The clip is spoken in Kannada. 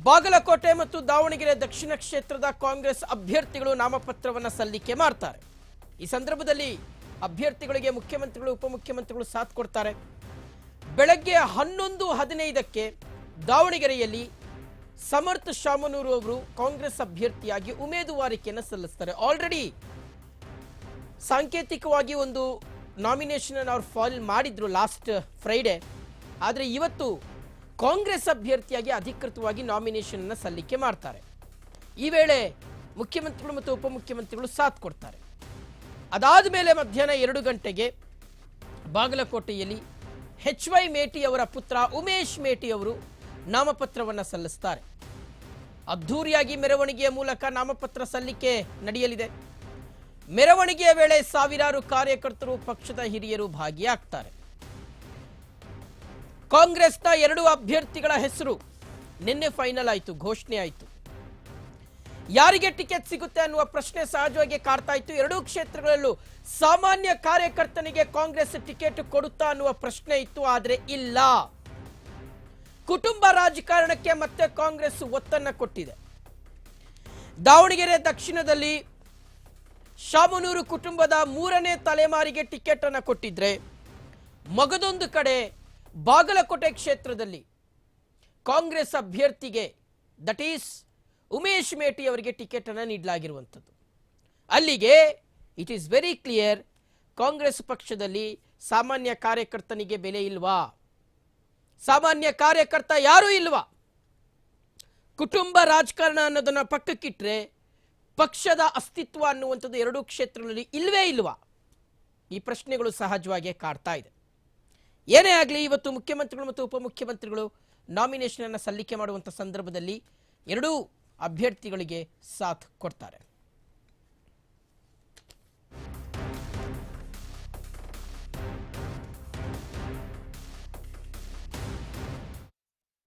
ಬಾಗಲಕೋಟೆ ಮತ್ತು ದಾವಣಗೆರೆ ದಕ್ಷಿಣ ಕ್ಷೇತ್ರದ ಕಾಂಗ್ರೆಸ್ ಅಭ್ಯರ್ಥಿಗಳು ನಾಮಪತ್ರವನ್ನು ಸಲ್ಲಿಕೆ ಮಾಡ್ತಾರೆ. ಈ ಸಂದರ್ಭದಲ್ಲಿ ಅಭ್ಯರ್ಥಿಗಳಿಗೆ ಮುಖ್ಯಮಂತ್ರಿಗಳು ಉಪಮುಖ್ಯಮಂತ್ರಿಗಳು ಸಾಥ್ ಕೊಡ್ತಾರೆ. ಬೆಳಗ್ಗೆ 11:15ಕ್ಕೆ ದಾವಣಗೆರೆಯಲ್ಲಿ ಸಮರ್ಥ ಶಾಮನೂರು ಅವರು ಕಾಂಗ್ರೆಸ್ ಅಭ್ಯರ್ಥಿಯಾಗಿ ಉಮೇದುವಾರಿಕೆಯನ್ನು ಸಲ್ಲಿಸ್ತಾರೆ. ಆಲ್ರೆಡಿ ಸಾಂಕೇತಿಕವಾಗಿ ಒಂದು ನಾಮಿನೇಷನ್ ಅನ್ನು ಅವರು ಫೈಲ್ ಮಾಡಿದ್ರು ಲಾಸ್ಟ್ ಫ್ರೈಡೆ. ಆದರೆ ಇವತ್ತು ಕಾಂಗ್ರೆಸ್ ಅಭ್ಯರ್ಥಿಯಾಗಿ ಅಧಿಕೃತವಾಗಿ ನಾಮಿನೇಷನ್ ಅನ್ನು ಸಲ್ಲಿಕೆ ಮಾಡ್ತಾರೆ. ಈ ವೇಳೆ ಮುಖ್ಯಮಂತ್ರಿಗಳು ಮತ್ತು ಉಪಮುಖ್ಯಮಂತ್ರಿಗಳು ಸಾಥ್ ಕೊಡ್ತಾರೆ. ಅದಾದ ಮೇಲೆ ಮಧ್ಯಾಹ್ನ 2 ಗಂಟೆಗೆ ಬಾಗಲಕೋಟೆಯಲ್ಲಿ HY ಮೇಟಿ ಅವರ ಪುತ್ರ ಉಮೇಶ್ ಮೇಟಿ ಅವರು ನಾಮಪತ್ರವನ್ನು ಸಲ್ಲಿಸ್ತಾರೆ. ಅದ್ಧೂರಿಯಾಗಿ ಮೆರವಣಿಗೆಯ ಮೂಲಕ ನಾಮಪತ್ರ ಸಲ್ಲಿಕೆ ನಡೆಯಲಿದೆ. ಮೆರವಣಿಗೆಯ ವೇಳೆ ಸಾವಿರಾರು ಕಾರ್ಯಕರ್ತರು ಪಕ್ಷದ ಹಿರಿಯರು ಭಾಗಿಯಾಗ್ತಾರೆ. ಕಾಂಗ್ರೆಸ್ನ 2 ಅಭ್ಯರ್ಥಿಗಳ ಹೆಸರು ನಿನ್ನೆ ಫೈನಲ್ ಆಯಿತು, ಘೋಷಣೆ ಆಯಿತು. ಯಾರಿಗೆ ಟಿಕೆಟ್ ಸಿಗುತ್ತೆ ಅನ್ನುವ ಪ್ರಶ್ನೆ ಸಹಜವಾಗಿ ಕಾಡ್ತಾ ಇತ್ತು. 2 ಕ್ಷೇತ್ರಗಳಲ್ಲೂ ಸಾಮಾನ್ಯ ಕಾರ್ಯಕರ್ತನಿಗೆ ಕಾಂಗ್ರೆಸ್ ಟಿಕೆಟ್ ಕೊಡುತ್ತಾ ಅನ್ನುವ ಪ್ರಶ್ನೆ ಇತ್ತು. ಆದರೆ ಇಲ್ಲ, ಕುಟುಂಬ ರಾಜಕಾರಣಕ್ಕೆ ಮತ್ತೆ ಕಾಂಗ್ರೆಸ್ ಒತ್ತನ್ನು ಕೊಟ್ಟಿದೆ. ದಾವಣಗೆರೆ ದಕ್ಷಿಣದಲ್ಲಿ ಶಾಮನೂರು ಕುಟುಂಬದ 3ನೇ ತಲೆಮಾರಿಗೆ ಟಿಕೆಟ್ ಅನ್ನು ಕೊಟ್ಟಿದ್ರೆ, ಮಗದೊಂದು ಕಡೆ ಬಾಗಲಕೋಟೆ ಕ್ಷೇತ್ರದಲ್ಲಿ ಕಾಂಗ್ರೆಸ್ ಅಭ್ಯರ್ಥಿಗೆ ದಟ್ ಈಸ್ ಉಮೇಶ್ ಮೇಟಿ ಅವರಿಗೆ ಟಿಕೆಟ್ ಅನ್ನು ನೀಡಲಾಗಿರುವಂಥದ್ದು. ಅಲ್ಲಿಗೆ it is very clear, Congress ಪಕ್ಷದಲ್ಲಿ ಸಾಮಾನ್ಯ ಕಾರ್ಯಕರ್ತನಿಗೆ ಬೆಲೆ ಇಲ್ವಾ? ಸಾಮಾನ್ಯ ಕಾರ್ಯಕರ್ತ ಯಾರೂ ಇಲ್ವಾ? ಕುಟುಂಬ ರಾಜಕಾರಣ ಅನ್ನೋದನ್ನ ಪಕ್ಕಕ್ಕಿಟ್ರೆ ಪಕ್ಷದ ಅಸ್ತಿತ್ವ ಅನ್ನುವಂಥದ್ದು 2 ಕ್ಷೇತ್ರಗಳಲ್ಲಿ ಇಲ್ವೇ ಇಲ್ವಾ? ಈ ಪ್ರಶ್ನೆಗಳು ಸಹಜವಾಗಿ ಕಾಡ್ತಾ ಇದೆ. ಏನೇ ಆಗಲಿ, ಇವತ್ತು ಮುಖ್ಯಮಂತ್ರಿಗಳು ಮತ್ತು ಉಪಮುಖ್ಯಮಂತ್ರಿಗಳು ನಾಮಿನೇಷನ್ ಅನ್ನು ಸಲ್ಲಿಕೆ ಮಾಡುವಂಥ ಸಂದರ್ಭದಲ್ಲಿ 2 ಅಭ್ಯರ್ಥಿಗಳಿಗೆ ಸಾಥ್ ಕೊಡ್ತಾರೆ.